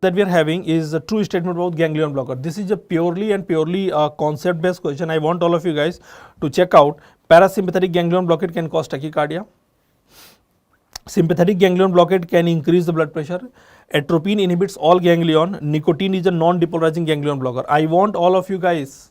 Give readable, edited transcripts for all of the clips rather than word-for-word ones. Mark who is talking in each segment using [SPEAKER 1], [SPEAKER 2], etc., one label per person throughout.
[SPEAKER 1] that we are having is a true statement about ganglion blocker. This is a purely and purely concept based question. I want all of you guys to check out. Parasympathetic ganglion blockade can cause tachycardia. Sympathetic ganglion blockade can increase the blood pressure. Atropine inhibits all ganglion. Nicotine is a non-depolarizing ganglion blocker. I want all of you guys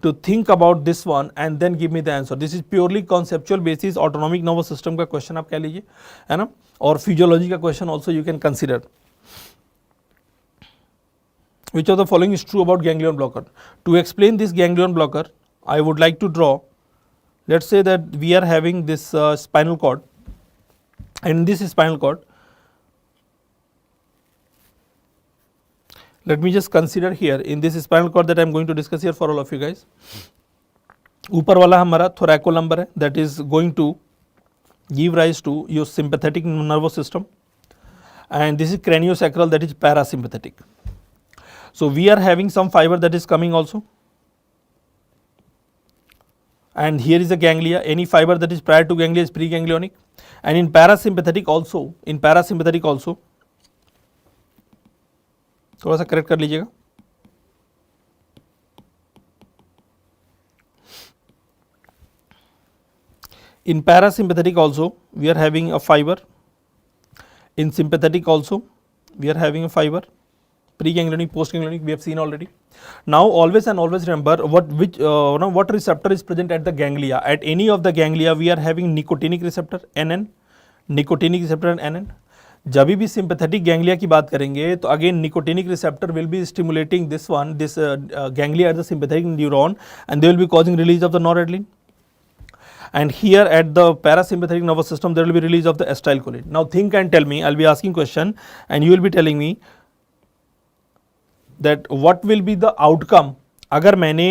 [SPEAKER 1] to think about this one and then give me the answer. This is purely conceptual basis, autonomic nervous system का question आप कह लीजिए, है ना, और physiology का question also you can consider. Which of the following is true about ganglion blocker? To explain this ganglion blocker, I would like to draw, let's say that we are having this spinal cord, and this is spinal cord. Let me just consider here in this spinal cord that I am going to discuss here for all of you guys. ऊपर वाला हमारा thoracolumbar है, that is going to give rise to your sympathetic nervous system, and this is craniosacral, that is parasympathetic. So we are having some fiber that is coming also, and here is the ganglia. Any fiber that is prior to ganglia is preganglionic, and in parasympathetic also, थोड़ा सा correct कर लीजिएगा. In parasympathetic also we are having a fiber. In sympathetic also we are having a fiber. Preganglionic, postganglionic we have seen already. Now always and always remember what receptor is present at the ganglia. At any of the ganglia we are having nicotinic receptor NN, nicotinic receptor NN. जब भी sympathetic ganglia की बात करेंगे तो again nicotinic receptor will be stimulating this ganglia at the sympathetic neuron and they will be causing release of the noradrenaline, and here at the parasympathetic nervous system there will be release of the acetylcholine. Now think and tell me, I'll be asking question and you will be telling me that what will be the outcome अगर मैंने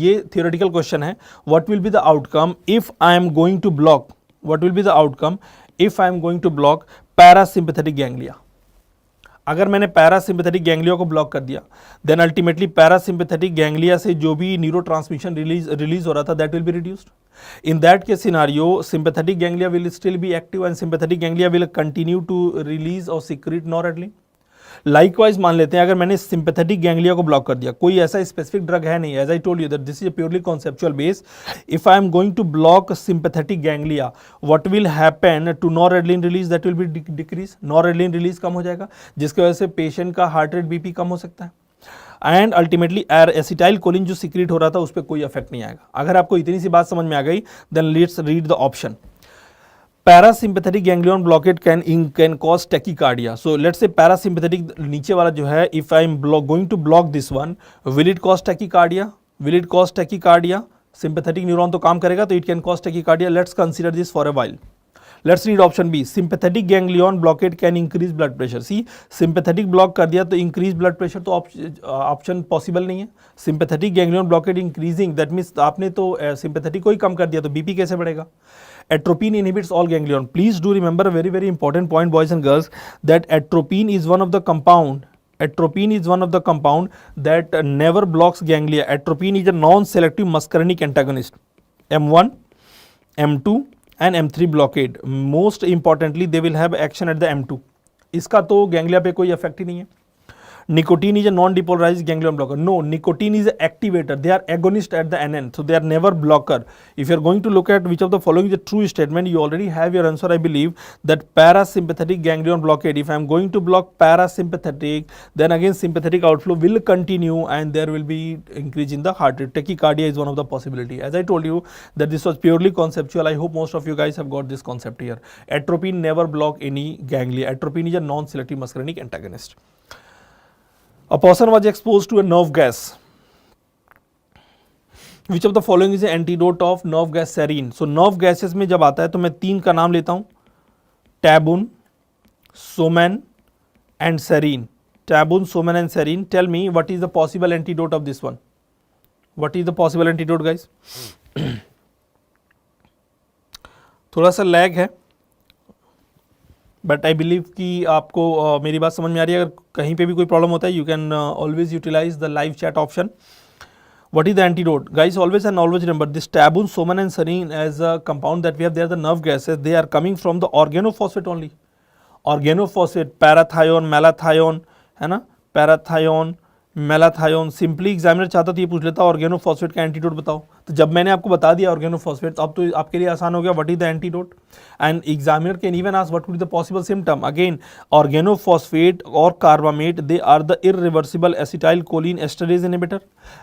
[SPEAKER 1] ये theoretical question है, what will be the outcome if I am going to block, what will be the outcome if I am going to block parasympathetic ganglia. अगर मैंने parasympathetic ganglia को block कर दिया then ultimately parasympathetic ganglia से जो भी neuro transmission release हो रहा था that will be reduced. In that case scenario sympathetic ganglia will still be active and sympathetic ganglia will continue to release और सीक्रेट नॉरएड्रेनालिन. लाइकवाइज मान लेते हैं अगर मैंने सिंपैथेटिक गैंग्लिया को ब्लॉक कर दिया, कोई ऐसा स्पेसिफिक ड्रग है नहीं, as I told you that this is purely conceptual base. If I am going to block sympathetic ganglia what will happen to noradrenaline release, that will be decrease. Noradrenaline release कम हो जाएगा जिसकी वजह से patient का heart rate BP कम हो सकता है एंड अल्टीमेटली एसिटाइलकोलिन जो सीक्रेट हो रहा था उस पर कोई इफेक्ट नहीं आएगा. अगर आपको इतनी सी बात समझ में आ गई then let's read the option. Parasympathetic ganglion blockade can cause tachycardia. So let's say parasympathetic नीचे वाला जो है, if I am going to block this one, will it cause tachycardia? Will it cause tachycardia? Sympathetic neuron तो काम करेगा तो it can cause tachycardia. Let's consider this for a while. Let's read option B. Sympathetic ganglion blockade can increase blood pressure. See, sympathetic block कर दिया तो increase blood pressure तो option possible नहीं है. Sympathetic ganglion blockade increasing, that means आपने तो sympathetic को ही कम कर दिया तो BP कैसे बढ़ेगा? Atropine inhibits all ganglion. Please do remember a very very important point, boys and girls, that atropine is one of the compound. Atropine is one of the compound that never blocks ganglia. Atropine is a non-selective muscarinic antagonist. M1, M2 and M3 blockade. Most importantly, they will have action at the M2. इसका तो ganglia पे कोई effect ही नहीं है. Nicotine is a non-depolarized ganglion blocker. No, nicotine is an activator. They are agonist at the NN, so they are never blocker. If you are going to look at which of the following is a true statement, you already have your answer. I believe that parasympathetic ganglion blockade. If I am going to block parasympathetic, then again sympathetic outflow will continue and there will be increase in the heart rate. Tachycardia is one of the possibility. As I told you that this was purely conceptual. I hope most of you guys have got this concept here. Atropine never block any ganglia. Atropine is a non-selective muscarinic antagonist. A person was exposed to a nerve gas. Which of the following is the antidote of nerve gas? Sarin. So nerve gases में जब आता है तो मैं तीन का नाम लेता हूँ, Tabun, Soman and Sarin. Tabun, Soman and Sarin. Tell me what is the possible antidote of this one? What is the possible antidote, guys? थोड़ा सा लैग है बट आई बिलीव कि आपको मेरी बात समझ में आ रही है. अगर कहीं पे भी कोई प्रॉब्लम होता है you can always utilize the live chat option. What is the antidote? Guys, always and always remember this Tabun, Soman and Sarin as a compound that we have, they are the nerve gases. They are coming from the organophosphate only. Organophosphate, parathion, malathion, है ना, पैराथायोन, मेलाथायोन। Simply examiner चाहता तो ये पूछ लेता organophosphate का antidote बताओ, तो जब मैंने आपको बता दिया ऑर्गेनोफॉस्फेट, तो अब तो आपके लिए आसान हो गया, what is the antidote. And examiner can even ask what would be the possible symptom. Again organophosphate और carbamate, they are the irreversible acetylcholinesterase inhibitor,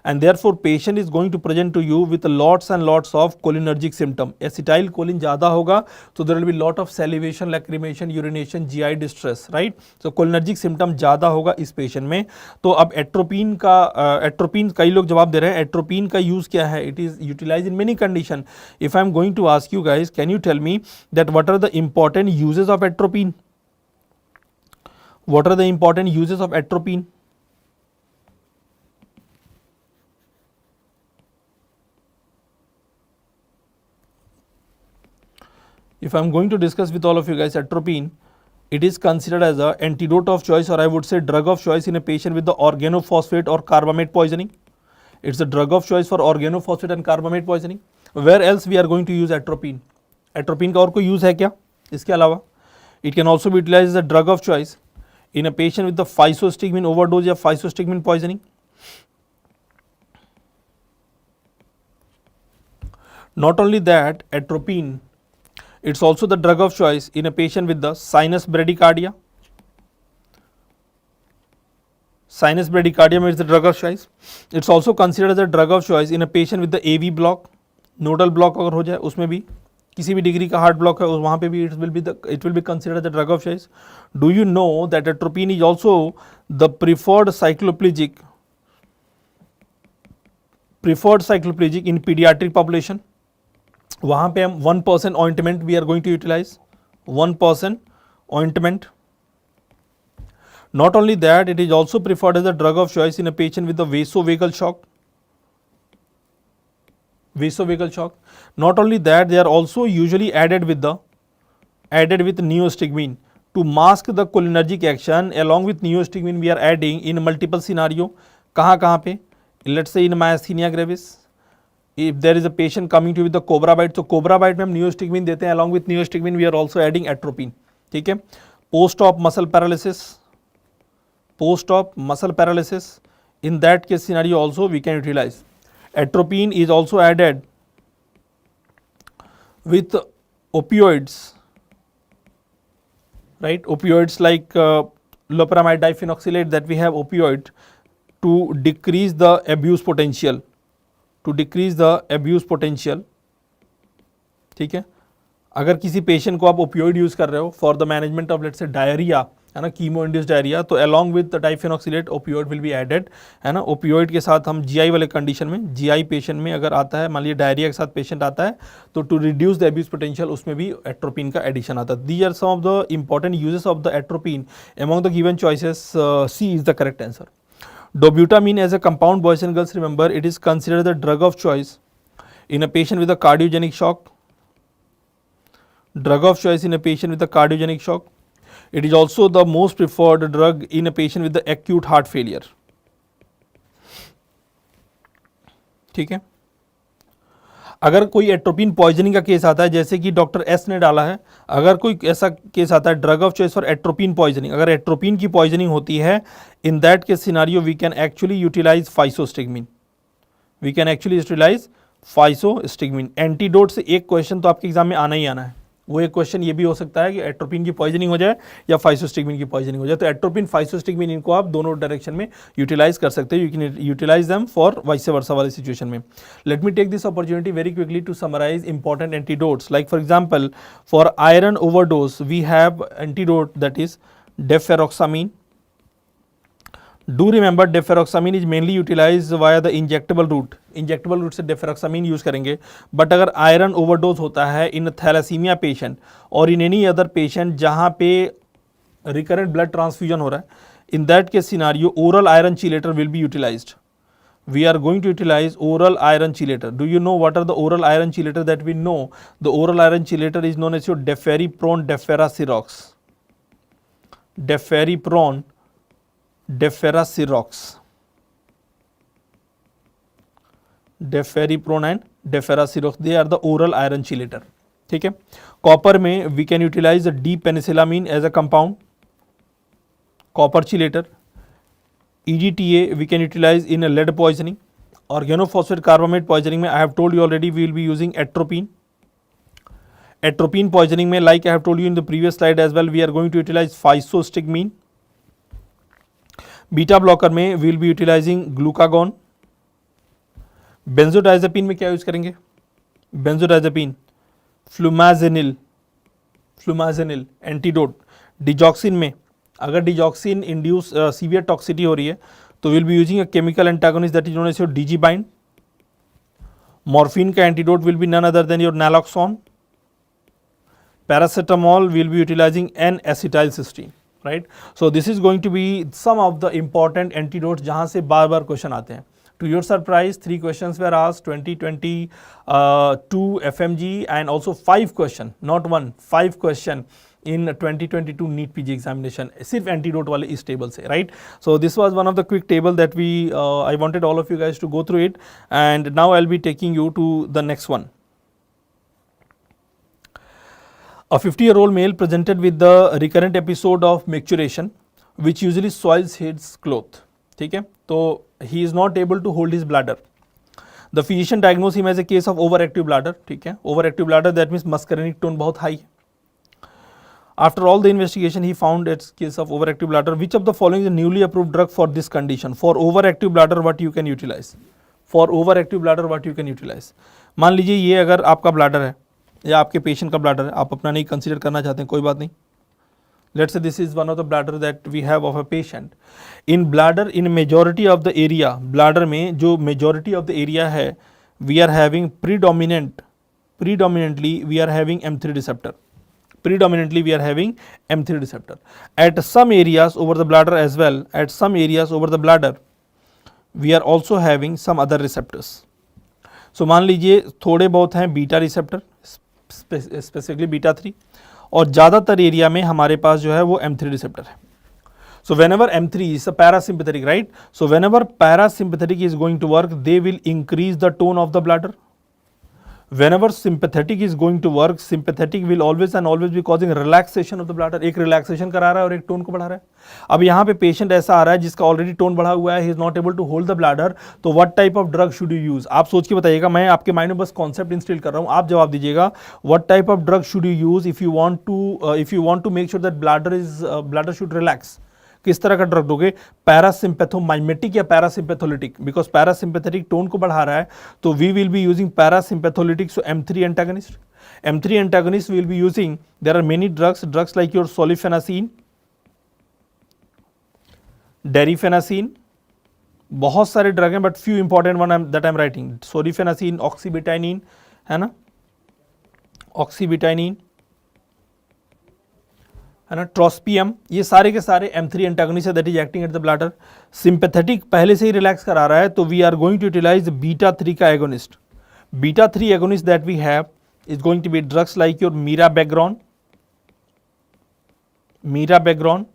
[SPEAKER 1] and therefore patient is going to present to you with lots and lots of cholinergic symptom. Acetyl choline ज़्यादा होगा तो there will be lot of salivation, lacrimation, urination, GI distress, right? so cholinergic symptom ज़्यादा होगा इस patient में। तो अब atropine का एट्रोपिन कई लोग जवाब दे रहे हैं, एट्रोपिन का यूज़ क्या है? It is utilize in many condition. If I am going to ask you guys, can you tell me that what are the important uses of atropine? What are the important uses of atropine? If I am going to discuss with all of you guys, atropine, it is considered as a antidote of choice, or I would say drug of choice in a patient with the organophosphate or carbamate poisoning. It's a drug of choice for organophosphate and carbamate poisoning. Where else we are going to use atropine? Atropine का और कोई use है क्या इसके अलावा? It can also be utilized as a drug of choice in a patient with the physostigmine overdose या physostigmine poisoning. Not only that, atropine, it's also the drug of choice in a patient with the sinus bradycardia. Sinus bradycardia is the drug of choice. It's also considered as a drug of choice in a patient with the AV block. Nodal block अगर हो जाए उसमें भी, किसी भी degree का heart block है वहाँ पे भी it will be considered as a drug of choice. Do you know that atropine is also the preferred cycloplegic in pediatric population? वहाँ पे हम 1% ointment we are going to utilize, 1% ointment. Not only that, it is also preferred as a drug of choice in a patient with the vasovagal shock. Vasovagal shock. Not only that, they are also usually added with neostigmine to mask the cholinergic action. Along with neostigmine, we are adding in multiple scenario. कहाँ पे? Let's say in myasthenia gravis. If there is a patient coming to you with the cobra bite, so cobra bite में हम neostigmine देते हैं, along with neostigmine we are also adding atropine. ठीक है? Post-op muscle paralysis, in that case scenario also we can utilize. Atropine is also added with opioids, right? Opioids like loperamide diphenoxylate, that we have opioid to decrease the abuse potential. ठीक है, अगर किसी patient को आप opioid use कर रहे हो for the management of let's say diarrhea, है ना, कीमो इंड्यूस्ड डायरिया, तो along with diphenoxylate opioid will be added, है ना। ओपियोइड के साथ हम जीआई वाले कंडीशन में, जीआई पेशेंट में अगर आता है, मान लीजिए डायरिया के साथ पेशेंट आता है, तो to reduce the abuse potential उसमें भी एट्रोपिन का एडिशन आता है। These are some of the important uses of the atropine among the given choices. C is the correct answer. Dobutamine as a compound, boys and girls, remember, it is considered the drug of choice in a patient with a cardiogenic shock. Drug of choice in a patient with a cardiogenic shock. It is also the most preferred drug in a patient with the acute heart failure. ठीक है, अगर कोई atropine poisoning का case आता है, जैसे कि doctor S ने डाला है, अगर कोई ऐसा केस आता है drug of choice for atropine poisoning, अगर एट्रोपिन की पॉइजनिंग होती है, in that case scenario we can actually utilize physostigmine, antidote से एक क्वेश्चन तो आपके एग्जाम में आना ही आना है। वो एक क्वेश्चन ये भी हो सकता है कि एट्रोपिन की पॉइजनिंग हो जाए या फाइसोस्टिग्मिन की पॉइजनिंग हो जाए, तो एट्रोपिन फाइसोस्टिग्मिन इनको आप दोनों डायरेक्शन में यूटिलाइज कर सकते हो। You can utilize them for vice versa वाली सिचुएशन में। Let me take this opportunity very quickly to summarize important antidotes, like for example for iron overdose we have antidote that is deferoxamine. Do remember deferoxamine is mainly utilized via the injectable route, injectable route से deferoxamine use करेंगे। But अगर iron overdose होता है इन thalassaemia patient और in any other patient जहाँ पे recurrent blood transfusion हो रहा है, in that case scenario oral iron chelator will be utilized. We are going to utilize oral iron chelator. Do you know what are the oral iron chelator that we know? The oral iron chelator is known as your deferiprone deferasirox. Deferiprone deferasirox. Deferiprone and deferasirox, they are the oral iron chelator. ठीक है। Copper में we can utilize D penicillamine as a compound, copper chelator. EDTA we can utilize in a lead poisoning. Organophosphate carbamate poisoning में I have told you already we will be using atropine. Atropine poisoning में like I have told you in the previous slide as well we are going to utilize physostigmine. Beta blocker में we will be utilizing glucagon. Benzodiazepine में क्या use करेंगे? Benzodiazepine, फ्लुमाजेनिल antidote. Digoxin में अगर digoxin induce severe toxicity हो रही है तो will be using a chemical antagonist that is known as your Digibind. Morphine का antidote will be none other than your naloxone. Paracetamol will be utilizing N acetylcysteine, right. So this is going to be some of the important antidotes जहां से बार बार question आते हैं। To your surprise, 3 questions were asked, 2022 FMG and also 5 question, not 1, 5 question in 2022 NEET PG examination, सिर्फ antidote वाले इस table से, right? So this was one of the quick table that I wanted all of you guys to go through it, and now I'll be taking you to the next one. A 50-year-old male presented with the recurrent episode of micturition, which usually soils his cloth. ठीक है, तो he is not able to hold his bladder. The physician diagnosed him as a case of overactive bladder. ठीक है, overactive bladder that means muscarinic tone बहुत high है. After all the investigation, he found it's case of overactive bladder. Which of the following is a newly approved drug for this condition? For overactive bladder, what you can utilize? For overactive bladder, what you can utilize? मान लीजिए ये अगर आपका bladder है या आपके patient का bladder है, आप अपना नहीं कंसीडर करना चाहते हैं, कोई बात नहीं. Let's say this is one of the bladder that we have of a patient. In bladder, in majority of the area, bladder में जो majority of the area है, we are having predominantly we are having M3 receptor. Predominantly we are having M3 receptor. At some areas over the bladder as well, at some areas over the bladder, we are also having some other receptors. So मान लीजिए थोड़े बहुत हैं beta receptor, specifically beta 3, और ज़्यादातर area में हमारे पास जो है वो M3 रिसेप्टर है. So whenever M3 is a parasympathetic, right? So whenever parasympathetic is going to work, they will increase the tone of the bladder. Whenever sympathetic is going to work, sympathetic will always and always be causing relaxation of the bladder. एक relaxation करा रहा है और एक tone को बढ़ा रहा है. अब यहाँ पे patient ऐसा आ रहा है जिसका already tone बढ़ा हुआ है, he is not able to hold the bladder. तो what type of drug should you use? आप सोच के बताइएगा, मैं आपके माइंड में बस concept instill कर रहा हूँ, आप जवाब दीजिएगा. What type of drug should you use if you want to make sure that bladder should relax? किस तरह का ड्रग दोगे? पैरासिम्पैथोमाइमेटिक या पैरासिम्पैथोलिटिक, बिकॉज पैरासिम्पैथेटिक टोन को बढ़ा रहा है तो we will be using parasympatholytic. So M3 antagonist, M3 antagonist will be using, there are many drugs like your solifenacin, darifenacin, बहुत सारे ड्रग हैं but few important one that I am writing. Solifenacin, oxybutynin है ना, ऑक्सीबिटाइनिन है ना, ट्रोस्पियम, ये सारे के सारे M3 एंटागनिस्ट है that is acting at the bladder. Sympathetic पहले से ही रिलैक्स करा रहा है तो we are going to utilize beta 3 का agonist. Beta 3 agonist that we have is going to be drugs like your mirabegron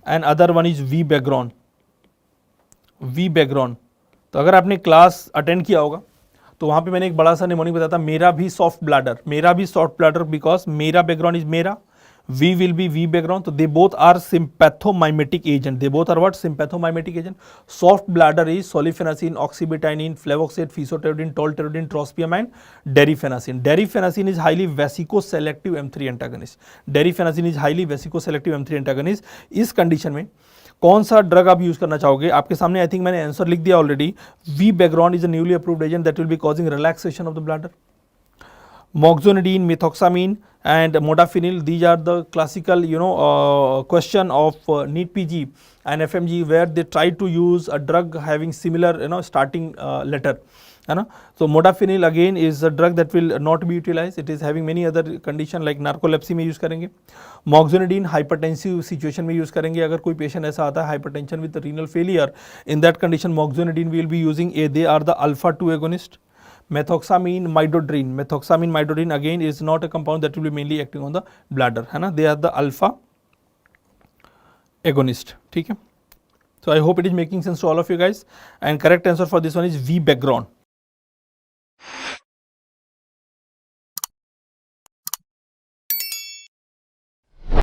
[SPEAKER 1] and other one is vibegron. तो अगर आपने क्लास अटेंड किया होगा तो वहां पे मैंने एक बड़ा सा निमोनिक बताया था, मेरा भी सॉफ्ट ब्लैडर, बिकॉज मीराबेग्रॉन इज मेरा, V will be वीबेग्रॉन. तो they both are sympathomimetic agent. They both are what? Sympathomimetic agent. Soft bladder is solifenacin, oxybutynin, flavoxate, fesoterodine, tolterodine, trospium and derifenacin. Derifenacin is highly vesicoselective M3 antagonist. इस condition में कौन सा drug आप use करना चाहोगे? आपके सामने I think मैंने आंसर लिख दिया already. Vibegron is a newly approved agent that will be causing relaxation of the bladder. Moxonidine, methoxamine and modafinil, these are the classical question of NEET PG and FMG where they try to use a drug having similar starting letter है ना. So modafinil again is a drug that will not be utilized. It is having many other condition like narcolepsy में use करेंगे. Moxonidine hypertensive situation में use करेंगे. अगर कोई patient ऐसा आता है hypertension with renal failure, in that condition moxonidine will be using they are the alpha 2 agonist. Methoxamine, midodrine again is not a compound that will be mainly acting on the bladder है ना. They are the alpha agonist. ठीक है. So I hope it is making sense to all of you guys and correct answer for this one is वीबेग्रॉन.